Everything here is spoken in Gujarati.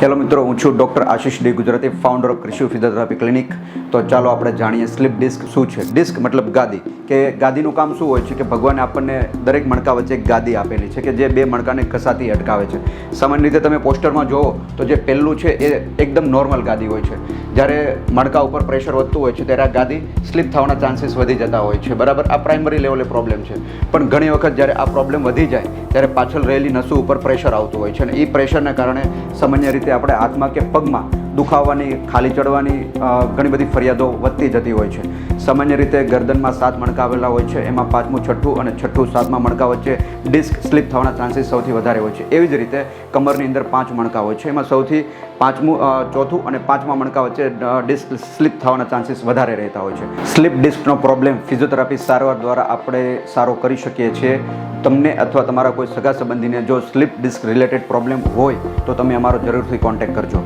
હેલો મિત્રો, હું છું doctor Ashish D Gujarati, founder of Krishiyo physiotherapy clinic. તો ચાલો આપણે જાણીએ સ્લીપ ડિસ્ક શું છે. ડિસ્ક મતલબ ગાદી, કે ગાદીનું કામ શું હોય છે કે ભગવાને આપણને દરેક મણકા વચ્ચે એક ગાદી આપેલી છે કે જે બે મણકાને ઘસાતી અટકાવે છે. સામાન્ય રીતે તમે પોસ્ટરમાં જુઓ તો જે પહેલું છે એ એકદમ નોર્મલ ગાદી હોય છે. જ્યારે મણકા ઉપર પ્રેશર વધતું હોય છે ત્યારે આ ગાદી સ્લીપ થવાના ચાન્સીસ વધી જતા હોય છે. બરાબર, આ પ્રાઇમરી લેવલે પ્રોબ્લેમ છે. પણ ઘણી વખત જ્યારે આ પ્રોબ્લેમ વધી જાય ત્યારે પાછળ રહેલી નસો ઉપર પ્રેશર આવતું હોય છે અને એ પ્રેશરને કારણે સામાન્ય રીતે આપણે હાથમાં કે પગમાં દુખાવાની, ખાલી ચડવાની ઘણી બધી ફરિયાદો વધતી જતી હોય છે. સામાન્ય રીતે ગરદનમાં 7 મણકા આવેલા હોય છે, એમાં 5મું, 6ઠું અને 6ઠું 7મા મણકા વચ્ચે ડિસ્ક સ્લીપ થવાના ચાન્સીસ સૌથી વધારે હોય છે. એવી જ રીતે કમરની અંદર 5 મણકા હોય છે, એમાં સૌથી 5મું, 4થું અને 5મા મણકા વચ્ચે ડિસ્ક સ્લીપ થવાના ચાન્સીસ વધારે રહેતા હોય છે. સ્લીપ ડિસ્કનો પ્રોબ્લેમ ફિઝિયોથેરાપી સારવાર દ્વારા આપણે સારો કરી શકીએ છીએ. તમને અથવા તમારા કોઈ સગા સંબંધીને જો સ્લીપ ડિસ્ક રિલેટેડ પ્રોબ્લેમ હોય તો તમે અમારો જરૂરથી કોન્ટેક્ટ કરજો.